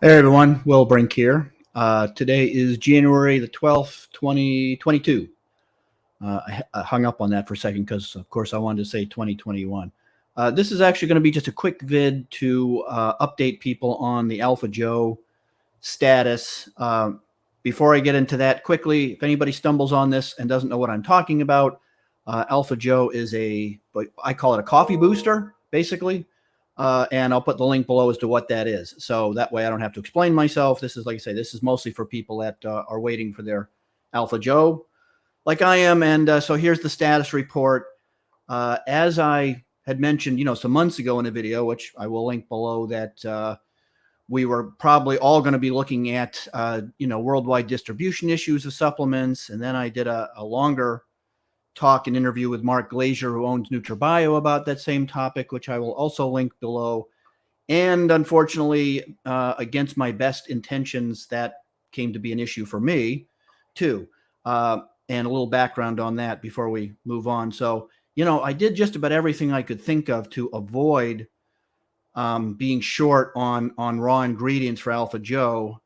Hey everyone, Will Brink here. Today is January the 12th, 2022. I hung up on that for a second because, of course, I wanted to say 2021. This is actually going to be just a quick vid to update people on the AlphaJoe status. Before I get into that quickly, if anybody stumbles on this and doesn't know what I'm talking about, AlphaJoe is I call it a coffee booster, basically. And I'll put the link below as to what that is. So that way I don't have to explain myself. This is, like I say, this is mostly for people that are waiting for their AlphaJoe, like I am. And so here's the status report. As I had mentioned, some months ago in a video, which I will link below, that we were probably all going to be looking at, worldwide distribution issues of supplements. And then I did a longer talk and interview with Mark Glazier, who owns NutraBio, about that same topic, which I will also link below. And unfortunately, against my best intentions, that came to be an issue for me too. And a little background on that before we move on. So, I did just about everything I could think of to avoid being short on raw ingredients for AlphaJoe.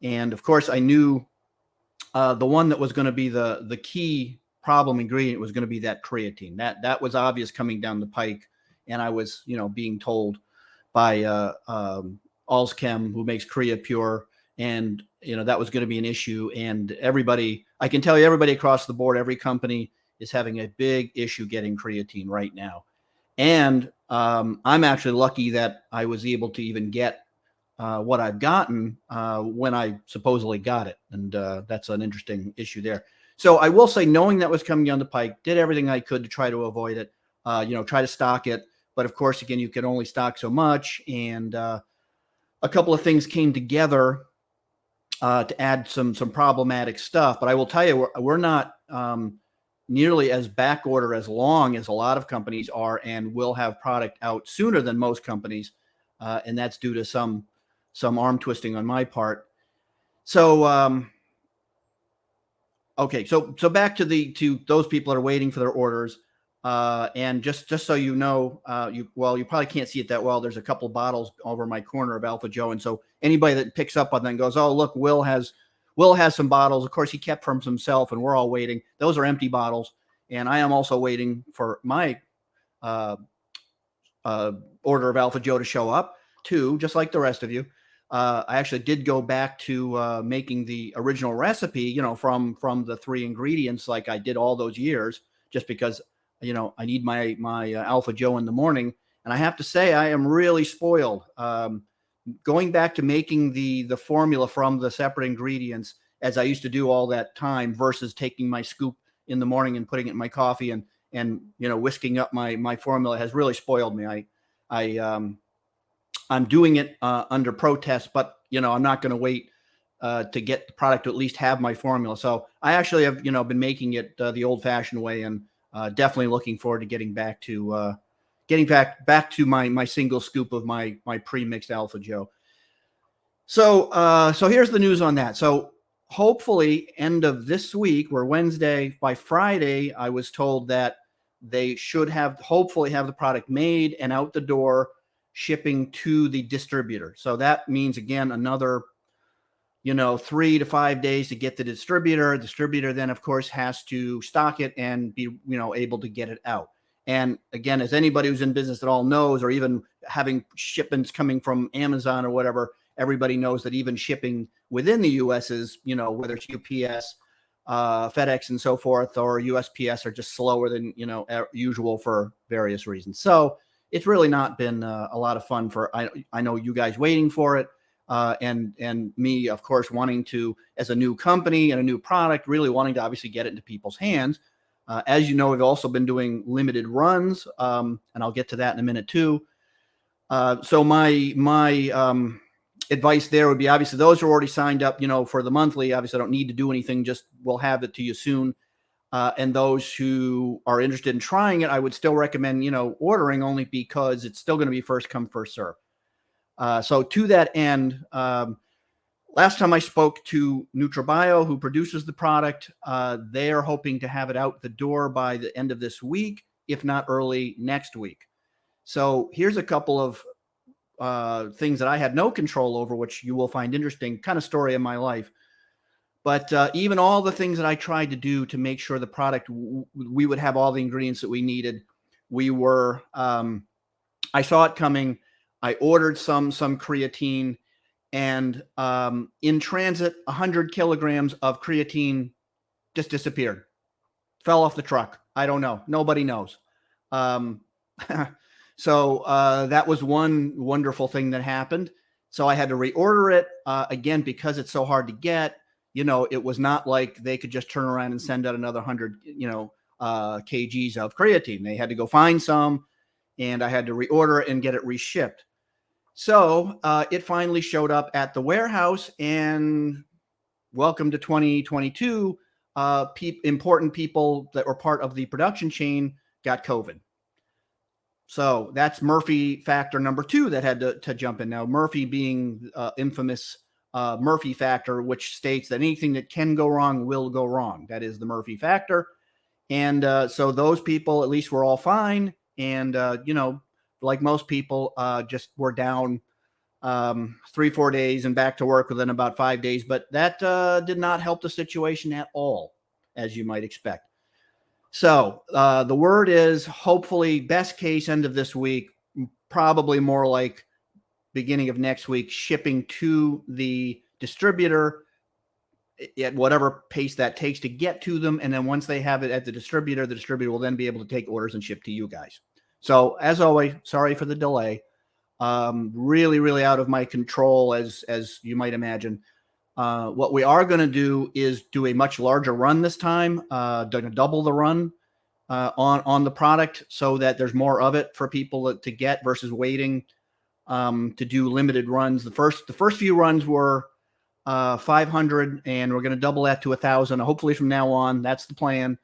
And of course, I knew the one that was going to be the key problem ingredient was going to be that creatine. That was obvious coming down the pike, and I was being told by Allschem, who makes CreaPure, and that was going to be an issue. And everybody, I can tell you, everybody across the board, every company is having a big issue getting creatine right now. And I'm actually lucky that I was able to even get what I've gotten when I supposedly got it, and that's an interesting issue there. So I will say, knowing that was coming down the pike, did everything I could to try to avoid it, try to stock it. But of course, again, you can only stock so much. And a couple of things came together to add some problematic stuff. But I will tell you, we're not nearly as back order as long as a lot of companies are, and will have product out sooner than most companies. And that's due to some arm twisting on my part. So, okay, so back to those people that are waiting for their orders, and just so you know, you probably can't see it that well. There's a couple bottles over my corner of AlphaJoe, and so anybody that picks up on that and goes, "Oh, look, Will has some bottles." Of course, he kept from himself, and we're all waiting. Those are empty bottles, and I am also waiting for my order of AlphaJoe to show up too, just like the rest of you. I actually did go back to making the original recipe, from the 3 ingredients, like I did all those years, just because, I need my AlphaJoe in the morning. And I have to say, I am really spoiled. Going back to making the formula from the separate ingredients, as I used to do all that time, versus taking my scoop in the morning and putting it in my coffee and whisking up my formula, has really spoiled me. I'm doing it under protest, but I'm not going to wait to get the product to at least have my formula. So I actually have been making it the old-fashioned way, and definitely looking forward to getting back to my single scoop of my pre-mixed AlphaJoe. So here's the news on that. So hopefully, end of this week, we're Wednesday, by Friday, I was told that they should hopefully have the product made and out the door, shipping to the distributor. So that means, again, another 3 to 5 days to get the distributor. Distributor then, of course, has to stock it and be able to get it out. And again, as anybody who's in business at all knows, or even having shipments coming from Amazon or whatever, everybody knows that even shipping within the US is, whether it's UPS, FedEx and so forth, or USPS, are just slower than usual for various reasons. So it's really not been a lot of fun for, I know you guys waiting for it, and me, of course, wanting to, as a new company and a new product, really wanting to obviously get it into people's hands. As you know, we've also been doing limited runs, and I'll get to that in a minute too. So my advice there would be, obviously, those who are already signed up, for the monthly, obviously I don't need to do anything, just we'll have it to you soon. And those who are interested in trying it, I would still recommend, ordering, only because it's still going to be first come, first serve. So to that end, last time I spoke to NutraBio, who produces the product, they are hoping to have it out the door by the end of this week, if not early next week. So here's a couple of things that I had no control over, which you will find interesting, kind of story of my life. But even all the things that I tried to do to make sure the product, we would have all the ingredients that we needed, we were, I saw it coming. I ordered some creatine, and in transit, 100 kilograms of creatine just disappeared, fell off the truck. I don't know. Nobody knows. So that was one wonderful thing that happened. So I had to reorder it again because it's so hard to get. You know, it was not like they could just turn around and send out another 100, kgs of creatine. They had to go find some, and I had to reorder it and get it reshipped. So it finally showed up at the warehouse, and welcome to 2022. Important people that were part of the production chain got COVID. So that's Murphy factor number 2 that had to jump in. Now, Murphy being infamous Murphy factor, which states that anything that can go wrong will go wrong. That is the Murphy factor. And so those people at least were all fine. And, like most people, just were down 3-4 days and back to work within about 5 days. But that did not help the situation at all, as you might expect. So the word is hopefully best case end of this week, probably more like beginning of next week, shipping to the distributor at whatever pace that takes to get to them. And then once they have it at the distributor will then be able to take orders and ship to you guys. So as always, sorry for the delay. Really, really out of my control, as you might imagine. What we are going to do is do a much larger run this time, double the run on the product so that there's more of it for people to get versus waiting to do limited runs. The first few runs were 500, and we're going to double that to 1,000. Hopefully from now on, that's the plan,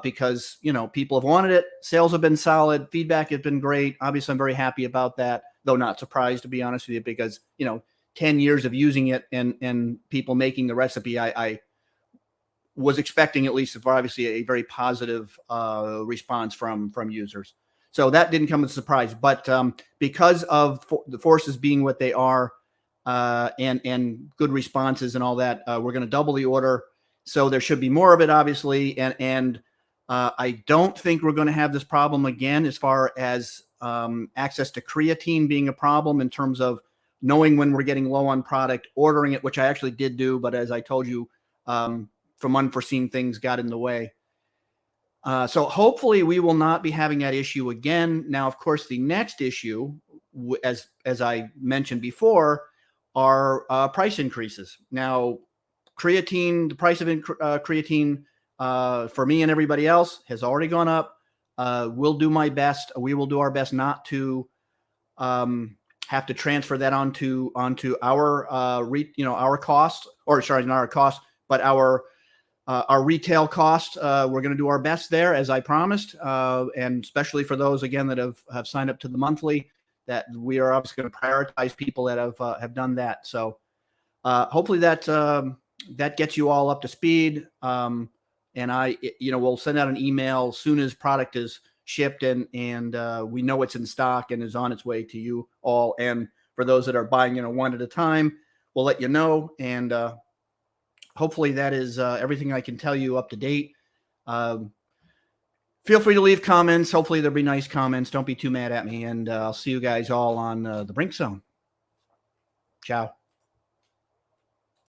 because, people have wanted it. Sales have been solid. Feedback has been great. Obviously, I'm very happy about that, though not surprised, to be honest with you, because, 10 years of using it and people making the recipe, I was expecting at least obviously a very positive response from users. So that didn't come as a surprise, but because of the forces being what they are and good responses and all that, we're going to double the order. So there should be more of it, obviously. And I don't think we're going to have this problem again as far as access to creatine being a problem in terms of knowing when we're getting low on product, ordering it, which I actually did do. But as I told you, from unforeseen things got in the way. So hopefully we will not be having that issue again. Now, of course, the next issue, as I mentioned before, are price increases. Now, creatine, the price of creatine for me and everybody else has already gone up. We'll do my best. We will do our best not to have to transfer that onto our our cost, or sorry, not our cost, but our retail cost. We're going to do our best there, as I promised, and especially for those again that have signed up to the monthly, that we are obviously going to prioritize people that have done that. So hopefully that gets you all up to speed. And we'll send out an email as soon as product is shipped and we know it's in stock and is on its way to you all. And for those that are buying, one at a time, we'll let you know. And hopefully that is everything I can tell you up to date. Feel free to leave comments. Hopefully there'll be nice comments. Don't be too mad at me. And I'll see you guys all on the Brink Zone. Ciao.